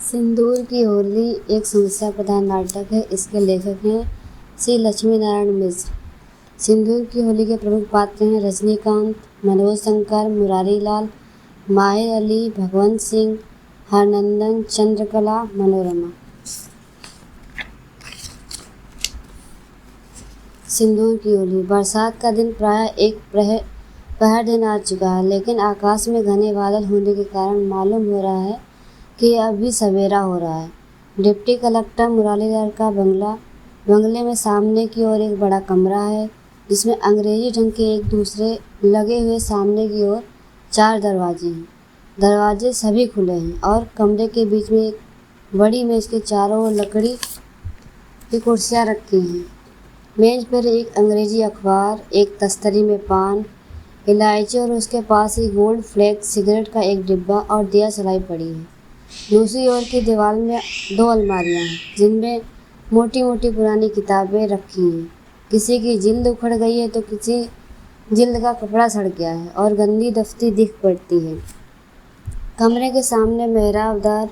सिंदूर की होली एक समस्या प्रधान नाटक है। इसके लेखक हैं श्री लक्ष्मी नारायण मिश्र। सिंदूर की होली के प्रमुख पात्र हैं रजनीकांत, मनोज शंकर, मुरारी लाल, माहिर अली, भगवंत सिंह, हरनंदन, चंद्रकला, मनोरमा। सिंदूर की होली। बरसात का दिन प्रायः एक पहर दिन आ चुका है, लेकिन आकाश में घने बादल होने के कारण मालूम हो रहा है कि अभी सवेरा हो रहा है। डिप्टी कलेक्टर मुरारी लाल का बंगले में सामने की ओर एक बड़ा कमरा है, जिसमें अंग्रेजी ढंग के एक दूसरे लगे हुए सामने की ओर 4 दरवाजे हैं। दरवाजे सभी खुले हैं और कमरे के बीच में एक बड़ी मेज के चारों ओर लकड़ी की कुर्सियां रखी हैं। मेज पर एक अंग्रेजी अखबार, एक तस्तरी में पान, इलायची और उसके पास ही गोल्ड फ्लेक्स सिगरेट का एक डिब्बा और दिया सलाई पड़ी है। दूसरी ओर की दीवार में 2 अलमारियां हैं, जिनमें मोटी मोटी पुरानी किताबें रखी हैं। किसी की जिल्द उखड़ गई है तो किसी जिल्द का कपड़ा सड़ गया है और गंदी दफ्ती दिख पड़ती है। कमरे के सामने मेहराबदार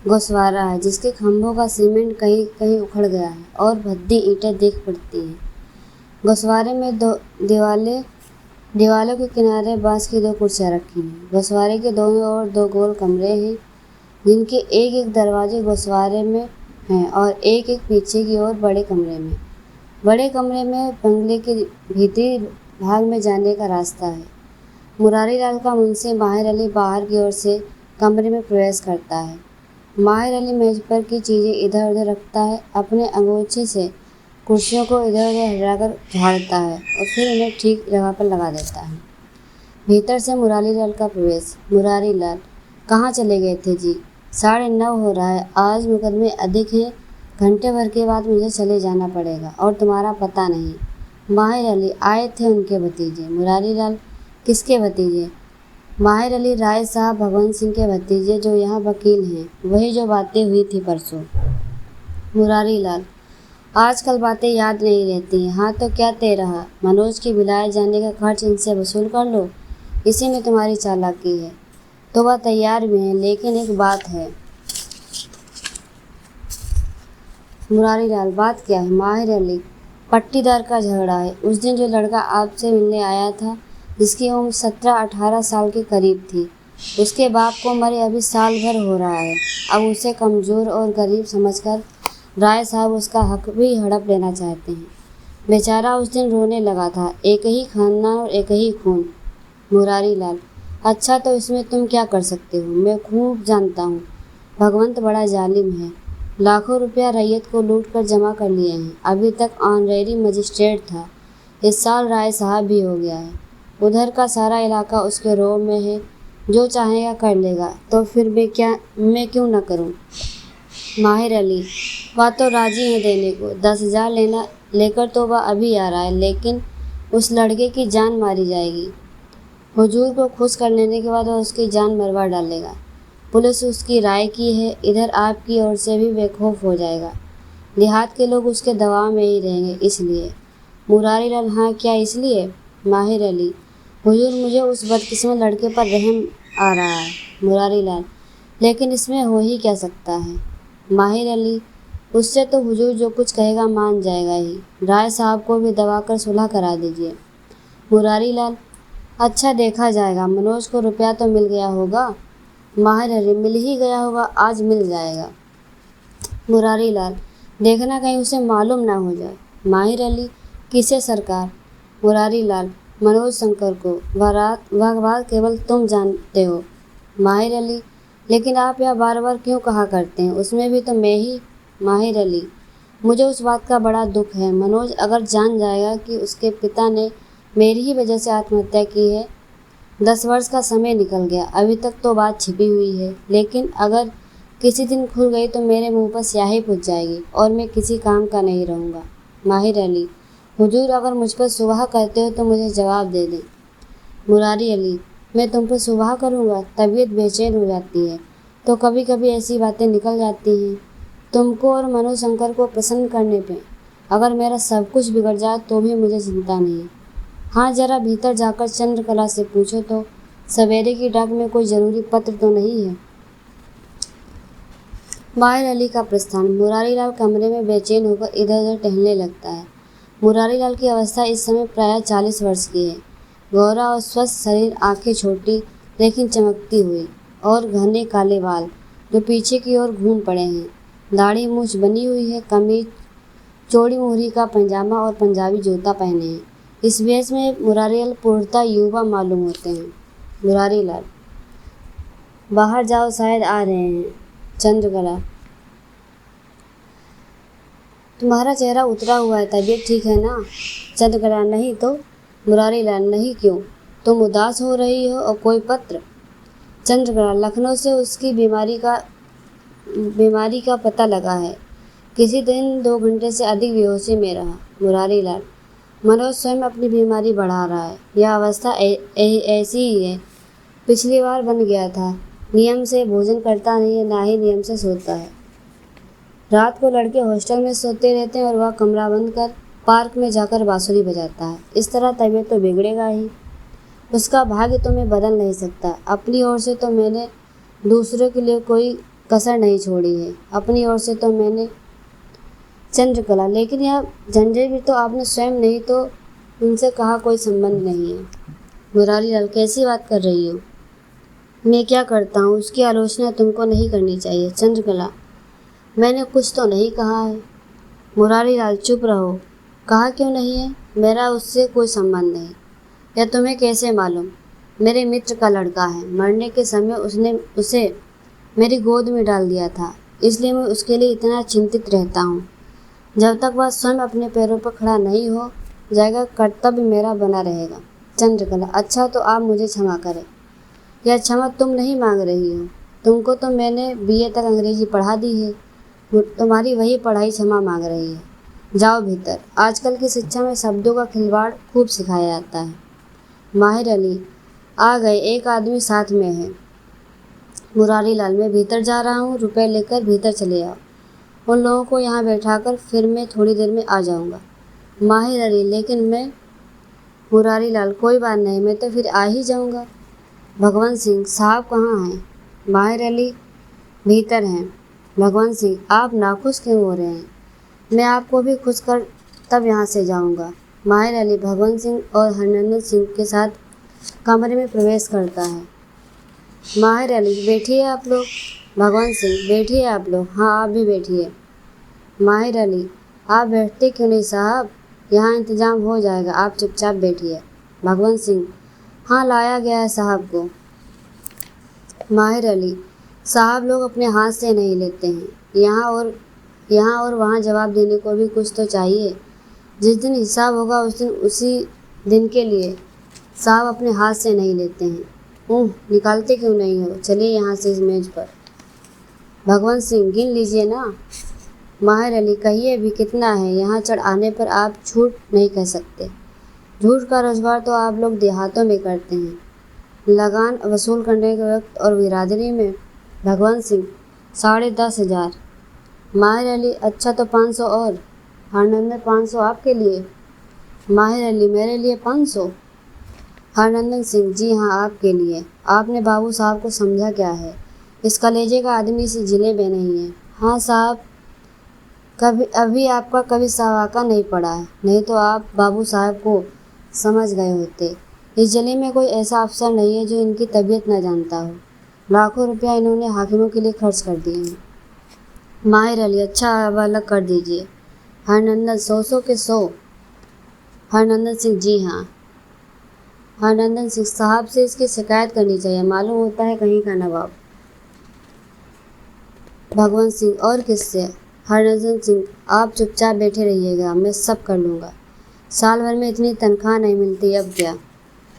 गोसवारा है, जिसके खंभों का सीमेंट कहीं कहीं उखड़ गया है और भद्दी ईंटें दिख पड़ती हैं। गोसवारे में दीवालों के किनारे बांस की 2 कुर्सियां रखी हैं। गोसवारे के दोनों ओर 2 गोल कमरे हैं, जिनके एक एक दरवाजे गोसवारे में हैं और एक एक पीछे की ओर बड़े कमरे में। बड़े कमरे में बंगले के भीतरी भाग में जाने का रास्ता है। मुरारी लाल का मुंशी माहिर अली बाहर की ओर से कमरे में प्रवेश करता है। माहिर अली मेज पर की चीज़ें इधर उधर रखता है, अपने अंगूछे से कुर्सियों को इधर उधर हटाकर झाड़ता है और फिर उन्हें ठीक जगह पर लगा देता है। भीतर से मुरारी लाल का प्रवेश। मुरारी लाल, कहाँ चले गए थे जी? 9:30 हो रहा है, आज मुकदमे अधिक हैं, घंटे भर के बाद मुझे चले जाना पड़ेगा और तुम्हारा पता नहीं। माहिर अली, आए थे उनके भतीजे। मुरारी लाल, किसके भतीजे? माहिर अली, राय साहब भगवंत सिंह के भतीजे, जो यहाँ वकील हैं, वही जो बातें हुई थी परसों। मुरारी लाल, आजकल बातें याद नहीं रहती हैं। हाँ तो क्या तय रहा? मनोज के बिलाए जाने का खर्च इनसे वसूल कर लो, इसी में तुम्हारी चालाकी है। तो वह तैयार भी हैं, लेकिन एक बात है। मुरारी लाल, बात क्या है? माहिर अली, पट्टीदार का झगड़ा है। उस दिन जो लड़का आपसे मिलने आया था, जिसकी उम्र 17-18 साल के करीब थी, उसके बाप को मरे अभी साल भर हो रहा है। अब उसे कमज़ोर और गरीब समझकर राय साहब उसका हक भी हड़प लेना चाहते हैं। बेचारा उस दिन रोने लगा था। एक ही खानदान और एक ही खून। मुरारी लाल, अच्छा तो इसमें तुम क्या कर सकते हो? मैं खूब जानता हूँ, भगवंत बड़ा जालिम है। लाखों रुपया रैयत को लूट कर जमा कर लिए हैं। अभी तक ऑनरेरी मजिस्ट्रेट था, इस साल राय साहब भी हो गया है। उधर का सारा इलाका उसके रोब में है, जो चाहेगा कर लेगा, तो फिर मैं क्यों न करूं? माहिर अली, वह तो राजी है देने को। 10,000 लेकर तो वह अभी आ रहा है, लेकिन उस लड़के की जान मारी जाएगी। हुजूर को खुश कर लेने के बाद वह उसकी जान मरवा डालेगा। पुलिस उसकी राय की है, इधर आपकी ओर से भी बेखौफ हो जाएगा। देहात के लोग उसके दबाव में ही रहेंगे, इसलिए। मुरारी लाल, हाँ क्या इसलिए? माहिर अली, हुजूर, मुझे उस बदकिस्मत लड़के पर रहम आ रहा है। मुरारी लाल, लेकिन इसमें हो ही क्या सकता है? माहिर अली, उससे तो हुजूर जो कुछ कहेगा मान जाएगा ही। राय साहब को भी दबा कर सुलह करा दीजिए। मुरारी लाल, अच्छा देखा जाएगा। मनोज को रुपया तो मिल गया होगा? माहिर अली, मिल ही गया होगा, आज मिल जाएगा। मुरारी लाल, देखना कहीं उसे मालूम ना हो जाए। माहिर अली, किसे सरकार? मुरारी लाल, मनोज शंकर को। वह बात केवल तुम जानते हो। माहिर अली, लेकिन आप यह बार बार क्यों कहा करते हैं? उसमें भी तो मैं ही। माहिर अली, मुझे उस बात का बड़ा दुख है। मनोज अगर जान जाएगा कि उसके पिता ने मेरी ही वजह से आत्महत्या की है। 10 वर्ष का समय निकल गया, अभी तक तो बात छिपी हुई है, लेकिन अगर किसी दिन खुल गई तो मेरे मुंह पर स्याही पुछ जाएगी और मैं किसी काम का नहीं रहूँगा। माहिर अली, हुजूर अगर मुझ पर सुबह करते हो तो मुझे जवाब दे दें। मुरारी अली, मैं तुम पर सुबह करूँगा? तबीयत बेचैन हो जाती है तो कभी कभी ऐसी बातें निकल जाती हैं। तुमको और मनोज शंकर को प्रसन्न करने पे अगर मेरा सब कुछ बिगड़ जाए तो भी मुझे चिंता नहीं। हाँ, जरा भीतर जाकर चंद्रकला से पूछो तो सवेरे की डाक में कोई ज़रूरी पत्र तो नहीं है। माहिर अली का प्रस्थान। मुरारीलाल कमरे में बेचैन होकर इधर उधर टहलने लगता है। मुरारीलाल की अवस्था इस समय प्रायः 40 वर्ष की है। गोरा और स्वस्थ शरीर, आंखें छोटी लेकिन चमकती हुई और घने काले बाल जो पीछे की ओर घूम पड़े हैं। दाढ़ी मूछ बनी हुई है। कमीज, चौड़ी मोहरी का पैजामा और पंजाबी जूता पहने हैं। इस वेश में मुरारीलाल पूर्णतः युवा मालूम होते हैं। मुरारीलाल, बाहर जाओ, शायद आ रहे हैं। चंद्रकला, तुम्हारा चेहरा उतरा हुआ है, तबीयत ठीक है ना? चंद्रकला, नहीं तो। मुरारीलाल, नहीं क्यों? तुम उदास हो रही हो। और कोई पत्र? चंद्रकला, लखनऊ से उसकी बीमारी का पता लगा है। किसी दिन 2 घंटे से अधिक बेहोशी में रहा। मुरारीलाल, मनोज स्वयं अपनी बीमारी बढ़ा रहा है। यह अवस्था ऐसी ही है। पिछली बार बन गया था। नियम से भोजन करता नहीं है, ना ही नियम से सोता है। रात को लड़के हॉस्टल में सोते रहते हैं और वह कमरा बंद कर पार्क में जाकर बांसुरी बजाता है। इस तरह तबीयत तो बिगड़ेगा ही। उसका भाग्य तो मैं बदल नहीं सकता। अपनी ओर से तो मैंने दूसरों के लिए कोई कसर नहीं छोड़ी है। अपनी ओर से तो मैंने। चंद्रकला, लेकिन यह झंझट भी तो आपने स्वयं, नहीं तो उनसे कहा कोई संबंध नहीं है। मुरारीलाल, कैसी बात कर रही हो? मैं क्या करता हूँ उसकी आलोचना तुमको नहीं करनी चाहिए। चंद्रकला, मैंने कुछ तो नहीं कहा है। मुरारीलाल, चुप रहो। कहा क्यों नहीं है? मेरा उससे कोई संबंध नहीं। यह तुम्हें कैसे मालूम? मेरे मित्र का लड़का है। मरने के समय उसने उसे मेरी गोद में डाल दिया था, इसलिए मैं उसके लिए इतना चिंतित रहता हूँ। जब तक वह स्वयं अपने पैरों पर खड़ा नहीं हो जाएगा, कर्तव्य मेरा बना रहेगा। चंद्रकला, अच्छा तो आप मुझे क्षमा करें। यह क्षमा तुम नहीं मांग रही हो। तुमको तो मैंने BA तक अंग्रेजी पढ़ा दी है। तुम्हारी वही पढ़ाई क्षमा मांग रही है। जाओ भीतर। आजकल की शिक्षा में शब्दों का खिलवाड़ खूब सिखाया जाता है। माहिर अली आ गए, एक आदमी साथ में है। मुरारीलाल, मैं भीतर जा रहा हूँ, रुपए लेकर भीतर चले आओ। उन लोगों को यहाँ बैठाकर फिर मैं थोड़ी देर में आ जाऊँगा। माहिर अली, लेकिन मैं। मुरारीलाल, कोई बात नहीं, मैं तो फिर आ ही जाऊँगा। भगवंत सिंह साहब कहाँ हैं? माहिर अली, भीतर हैं। भगवंत सिंह, आप नाखुश क्यों हो रहे हैं? मैं आपको भी खुश कर तब यहाँ से जाऊँगा। माहिर अली भगवंत सिंह और हरनंदन सिंह के साथ कमरे में प्रवेश करता है। माहिर अली, बैठिए आप लोग। भगवंत सिंह, बैठिए आप लोग। हाँ, आप भी बैठिए। माहिर अली, आप बैठते क्यों नहीं साहब? यहाँ इंतजाम हो जाएगा, आप चुपचाप बैठिए। भगवंत सिंह, हाँ, लाया गया है साहब को। माहिर अली, साहब लोग अपने हाथ से नहीं लेते हैं। यहाँ और वहाँ जवाब देने को भी कुछ तो चाहिए। जिस दिन हिसाब होगा उसी दिन के लिए साहब अपने हाथ से नहीं लेते हैं। निकालते क्यों नहीं हो? चलिए यहाँ से इस मेज पर। भगवंत सिंह, गिन लीजिए ना। माहिर अली, कहिए भी कितना है? यहाँ चढ़ आने पर आप झूठ नहीं कह सकते। झूठ का रोजगार तो आप लोग देहातों में करते हैं। लगान वसूल करने के वक्त और बिरादरी में। भगवंत सिंह, 10,500। माहिर अली, अच्छा तो 500 और। हरनंदन, 500 आपके लिए। माहिर अली, मेरे लिए 500? हरनंदन सिंह, जी हाँ, आपके लिए। आपने बाबू साहब को समझा क्या है? इस कलेजे का आदमी इस जिले में नहीं है। हाँ साहब, अभी आपका कभी सवाका नहीं पड़ा है, नहीं तो आप बाबू साहब को समझ गए होते। इस जिले में कोई ऐसा अफसर नहीं है जो इनकी तबीयत न जानता हो। लाखों रुपया इन्होंने हाकिमों के लिए खर्च कर दिए हैं। माहिर अली, अच्छा हवाला कर दीजिए। हरनंदन, 100 के 100। हरनंदन सिंह, जी हाँ। हरनंदन सिंह, साहब से इसकी शिकायत करनी चाहिए, मालूम होता है कहीं का नवाब। भगवंत सिंह, और किससे? हरनंदन सिंह, आप चुपचाप बैठे रहिएगा, मैं सब कर लूँगा। साल भर में इतनी तनख्वाह नहीं मिलती, अब क्या?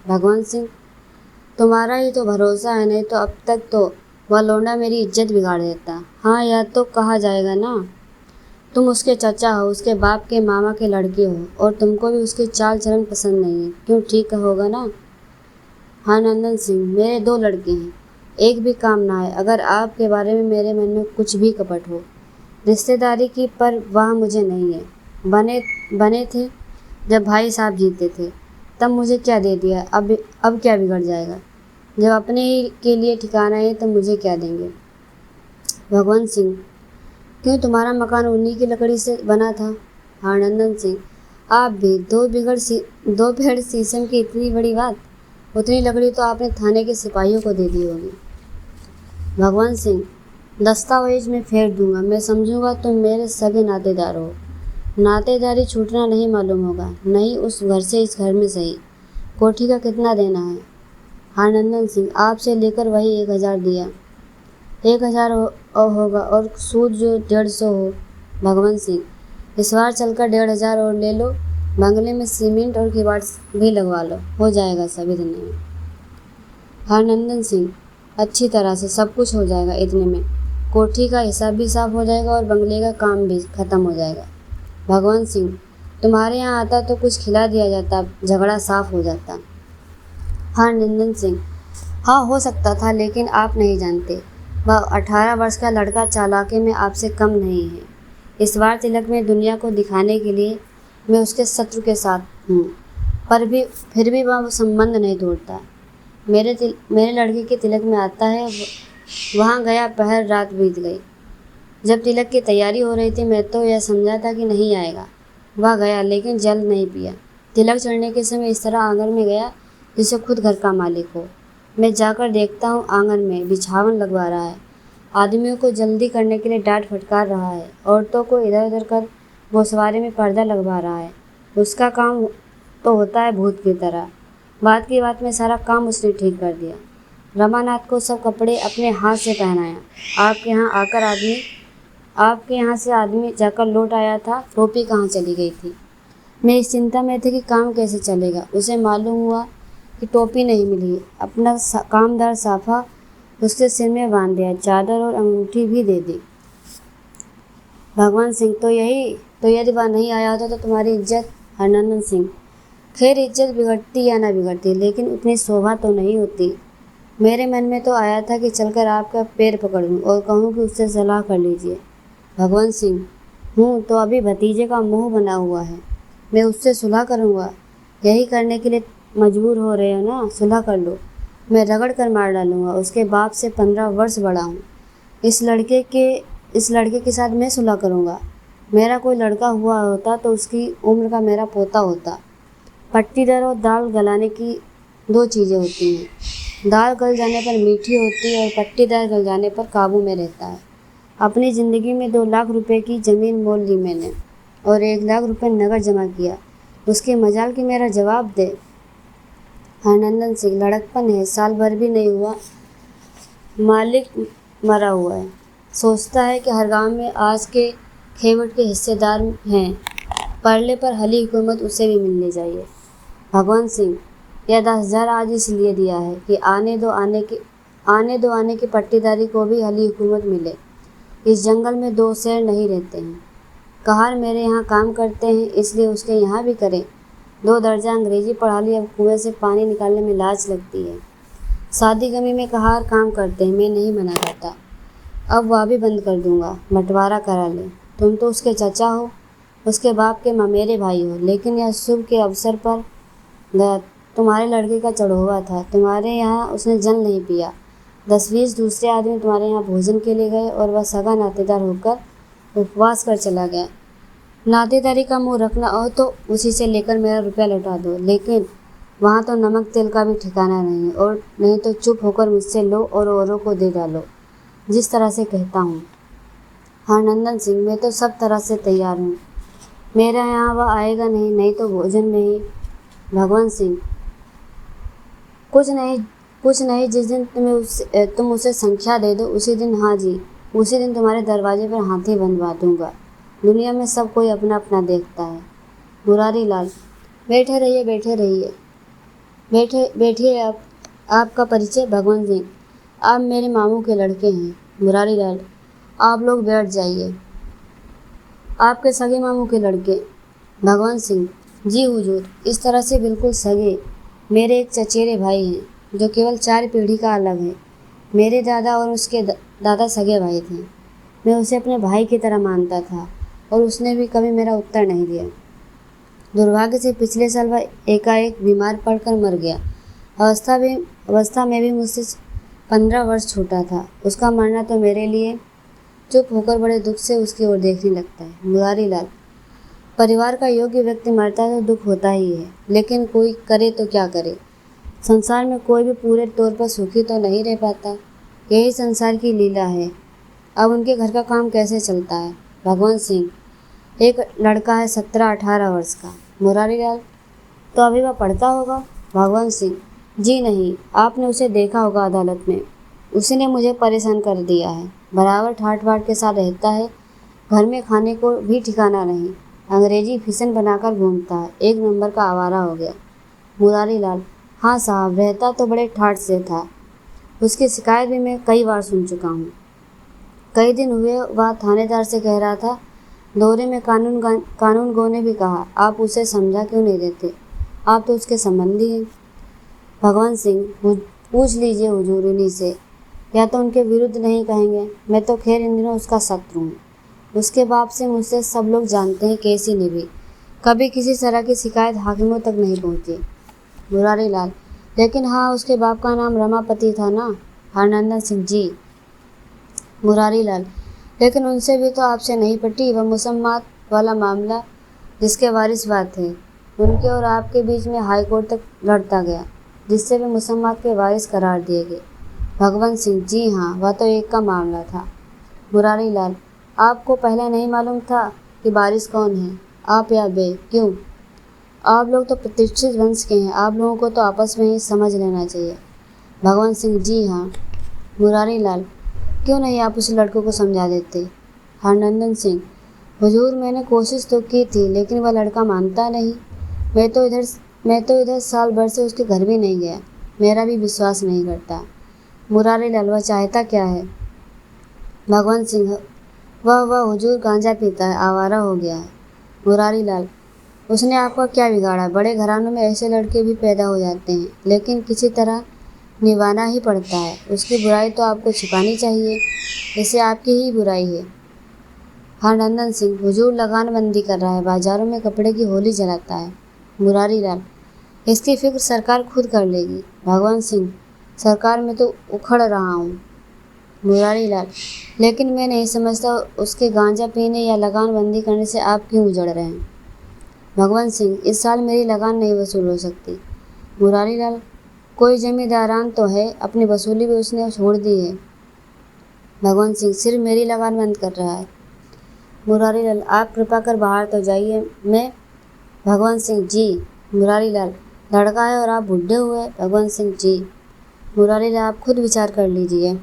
भगवंत सिंह, तुम्हारा ही तो भरोसा है, नहीं तो अब तक तो वह लौंडा मेरी इज्जत बिगाड़ देता। हाँ, यह तो कहा जाएगा ना। तुम उसके चचा हो, उसके बाप के मामा के लड़के हो, और तुमको भी उसके चाल चलन पसंद नहीं है। क्यों, ठीक होगा ना? हरनंदन सिंह, मेरे 2 लड़के हैं, एक भी काम ना है। अगर आपके बारे में मेरे मन में कुछ भी कपट हो, रिश्तेदारी की परवाह मुझे नहीं है। बने थे जब भाई साहब जीते थे, तब मुझे क्या दे दिया, अब क्या बिगड़ जाएगा। जब अपने ही के लिए ठिकाना है तो मुझे क्या देंगे। भगवंत सिंह, क्यों, तुम्हारा मकान उन्हीं की लकड़ी से बना था। हरनंदन सिंह, आप भी, दो पेड़ शीशम की इतनी बड़ी बात, उतनी लकड़ी तो आपने थाने के सिपाहियों को दे दी होगी। भगवंत सिंह, दस्तावेज में फेर दूंगा, मैं समझूंगा तुम मेरे सगे नातेदार हो। नातेदारी छूटना नहीं मालूम होगा, नहीं उस घर से इस घर में सही। कोठी का कितना देना है। हरनंदन सिंह, आपसे लेकर वही 1,000 दिया। 1,000 होगा और सूद जो 150 हो। भगवंत सिंह, इस बार चलकर 1,500 और ले लो। बंगले में सीमेंट और किवाड़ भी लगवा लो, हो जाएगा सब इतने में। हरनंदन सिंह, अच्छी तरह से सब कुछ हो जाएगा इतने में। कोठी का हिसाब भी साफ हो जाएगा और बंगले का काम भी खत्म हो जाएगा। भगवंत सिंह, तुम्हारे यहाँ आता तो कुछ खिला दिया जाता, झगड़ा साफ हो जाता। हरनंदन सिंह, हाँ हो सकता था, लेकिन आप नहीं जानते, वह 18 वर्ष का लड़का चालाकी में आपसे कम नहीं है। इस बार तिलक में दुनिया को दिखाने के लिए मैं उसके शत्रु के साथ हूँ, फिर भी वह संबंध नहीं तोड़ता। मेरे लड़के के तिलक में आता है, वहाँ गया, पहर रात बीत गई। जब तिलक की तैयारी हो रही थी मैं तो यह समझा था कि नहीं आएगा। वह गया, लेकिन जल नहीं पिया। तिलक चढ़ने के समय इस तरह आंगन में गया जिसे खुद घर का मालिक हो। मैं जाकर देखता हूँ आंगन में बिछावन लगवा रहा है, आदमियों को जल्दी करने के लिए डांट फटकार रहा है, औरतों को इधर उधर कर घोंसवारे में पर्दा लगवा रहा है। उसका काम तो होता है भूत की तरह। बात की बात में सारा काम उसने ठीक कर दिया। रमानाथ को सब कपड़े अपने हाथ से पहनाया। आपके यहाँ से आदमी जाकर लौट आया था, टोपी कहाँ चली गई थी। मैं इस चिंता में थी कि काम कैसे चलेगा। उसे मालूम हुआ कि टोपी नहीं मिली। अपना कामदार साफा उसके सिर में बांध दिया, चादर और अंगूठी भी दे दी। भगवान सिंह, तो यदि वह नहीं आया होता तो तुम्हारी इज्जत। हरनंदन सिंह, खैर इज्जत बिगड़ती या ना बिगड़ती, लेकिन उतनी शोभा तो नहीं होती। मेरे मन में तो आया था कि चलकर आपका पैर पकड़ लूं और कहूं कि उससे सलाह कर लीजिए। भगवंत सिंह, हूँ तो अभी भतीजे का मुंह बना हुआ है, मैं उससे सुलह करूँगा। यही करने के लिए मजबूर हो रहे हो ना, सुलह कर लो। मैं रगड़ कर मार डालूँगा। उसके बाप से 15 वर्ष बड़ा हूँ। इस लड़के के साथ मैं सुलह करूँगा। मेरा कोई लड़का हुआ होता तो उसकी उम्र का मेरा पोता होता। पट्टीदार और दाल गलाने की 2 चीज़ें होती हैं। दाल गल जाने पर मीठी होती है और पट्टीदार गल जाने पर काबू में रहता है। अपनी ज़िंदगी में 2 लाख रुपए की ज़मीन मोल ली मैंने और 1 लाख रुपए नगद जमा किया। उसके मजाल की मेरा जवाब दे। हरनंदन सिंह, लड़कपन है, साल भर भी नहीं हुआ, मालिक मरा हुआ है। सोचता है कि हर गांव में आज के खेवट के हिस्सेदार हैं। परले पर हली हुकूमत उसे भी मिलनी चाहिए। भगवंत सिंह, यह 10,000 आज इसलिए दिया है कि आने दो आने की पट्टीदारी को भी हली हुकूमत मिले। इस जंगल में 2 शेर नहीं रहते हैं। कहार मेरे यहाँ काम करते हैं, इसलिए उसके यहाँ भी करें। 2 दर्जा अंग्रेजी पढ़ा ली, अब कुएं से पानी निकालने में लाज लगती है। शादी गमी में कहार काम करते हैं, मैं नहीं मना करता। अब वह भी बंद कर दूंगा, बंटवारा करा ले। तुम तो उसके चचा हो, उसके बाप के ममेरे भाई हो, लेकिन यह शुभ के अवसर पर गया। तुम्हारे लड़के का चढ़ोवा था, तुम्हारे यहाँ उसने जल नहीं पिया। 10-20 दूसरे आदमी तुम्हारे यहाँ भोजन के लिए गए और वह सगा नातेदार होकर उपवास कर चला गया। नातेदारी का मुँह रखना हो तो उसी से लेकर मेरा रुपया लौटा दो, लेकिन वहाँ तो नमक तेल का भी ठिकाना नहीं है। और नहीं तो चुप होकर मुझसे लो और औरों को दे डालो, जिस तरह से कहता हूँ। हरनंदन सिंह, मैं तो सब तरह से तैयार हूँ। मेरे यहाँ वह आएगा नहीं, नहीं तो भोजन नहीं। भगवंत सिंह, कुछ नहीं, जिस दिन तुम उसे संख्या दे दो उसी दिन, हाँ जी, उसी दिन तुम्हारे दरवाजे पर हाथी बंधवा दूंगा। दुनिया में सब कोई अपना अपना देखता है। मुरारी लाल, बैठिए आपका परिचय। भगवंत सिंह, आप मेरे मामू के लड़के हैं। मुरारी लाल, आप लोग बैठ जाइए। आपके सगे मामू के लड़के। भगवंत सिंह, जी हुजूर, इस तरह से बिल्कुल सगे। मेरे एक चचेरे भाई हैं जो केवल 4 पीढ़ी का अलग है। मेरे दादा और उसके दादा सगे भाई थे। मैं उसे अपने भाई की तरह मानता था और उसने भी कभी मेरा उत्तर नहीं दिया। दुर्भाग्य से पिछले साल वह एकाएक बीमार पड़कर मर गया। अवस्था में भी मुझसे 15 वर्ष छोटा था। उसका मरना तो मेरे लिए। चुप होकर बड़े दुख से उसकी ओर देखने लगता है। मुरारीलाल, परिवार का योग्य व्यक्ति मरता है तो दुख होता ही है, लेकिन कोई करे तो क्या करे। संसार में कोई भी पूरे तौर पर सुखी तो नहीं रह पाता। यही संसार की लीला है। अब उनके घर का काम कैसे चलता है? भगवंत सिंह, एक लड़का है 17-18 वर्ष का। मुरारीलाल, तो अभी वह पढ़ता होगा? भगवंत सिंह, जी नहीं, आपने उसे देखा होगा अदालत में। उसी ने मुझे परेशान कर दिया है। बराबर ठाट बाट के साथ रहता है। घर में खाने को भी ठिकाना नहीं। अंग्रेजी फिसन बनाकर घूमता है। एक नंबर का आवारा हो गया। मुरारीलाल, हाँ साहब, रहता तो बड़े ठाट से था। उसकी शिकायत भी मैं कई बार सुन चुका हूँ। कई दिन हुए वह थानेदार से कह रहा था। दौरे में कानून गो ने भी कहा, आप उसे समझा क्यों नहीं देते? आप तो उसके संबंधी हैं। भगवंत सिंह, पूछ लीजिए हुजूर उन्हीं से, या तो उनके विरुद्ध नहीं कहेंगे। मैं तो खैर इन दिनों उसका शत्रु हूँ। उसके बाप से मुझसे सब लोग जानते हैं। कैसी ने भी कभी किसी तरह की शिकायत हाकिमों तक नहीं पहुँची। मुरारीलाल, लेकिन हाँ, उसके बाप का नाम रमापति था ना? हरनंदन सिंह जी। मुरारीलाल, लेकिन उनसे भी तो आपसे नहीं पटी वह मुसम्मात वाला मामला जिसके वारिस बात थे। उनके और आपके बीच में हाई कोर्ट तक लड़ता गया, जिससे वे मुसम्मात के वारिस करार दिए गए। भगवंत सिंह, जी हाँ, वह तो एक का मामला था। मुरारीलाल, आपको पहले नहीं मालूम था कि वारिस कौन है? आप या वे? क्यों? आप लोग तो प्रतिष्ठित वंश के हैं। आप लोगों को तो आपस में ही समझ लेना चाहिए। भगवंत सिंह, जी हाँ। मुरारीलाल, क्यों नहीं आप उस लड़कों को समझा देते? हरनंदन सिंह, हुजूर, मैंने कोशिश तो की थी, लेकिन वह लड़का मानता नहीं। मैं तो इधर साल भर से उसके घर भी नहीं गया। मेरा भी विश्वास नहीं करता। मुरारीलाल, वह चाहता क्या है? भगवंत सिंह, वह हुजूर गांजा पीता है, आवारा हो गया है। मुरारीलाल, उसने आपका क्या बिगाड़ा? बड़े घरानों में ऐसे लड़के भी पैदा हो जाते हैं, लेकिन किसी तरह निभाना ही पड़ता है। उसकी बुराई तो आपको छिपानी चाहिए। इसे आपकी ही बुराई है। हरनंदन सिंह, हुजूर लगान बंदी कर रहा है, बाजारों में कपड़े की होली जलाता है। मुरारीलाल, इसकी फिक्र सरकार खुद कर लेगी। भगवंत सिंह, सरकार में तो उखड़ रहा हूँ। मुरारीलाल, लेकिन मैं नहीं समझता उसके गांजा पीने या लगान बंदी करने से आप क्यों उजड़ रहे हैं। भगवंत सिंह, इस साल मेरी लगान नहीं वसूल हो सकती। मुरारीलाल, कोई जमींदारान तो है, अपनी वसूली भी उसने छोड़ दी है। भगवंत सिंह, सिर्फ मेरी लगान बंद कर रहा है। मुरारीलाल, आप कृपा कर बाहर तो जाइए। मैं? भगवंत सिंह, जी। मुरारीलाल, लड़का है और आप बुढ़े हुए। भगवंत सिंह, जी। मुरारीलाल, आप खुद विचार कर लीजिए।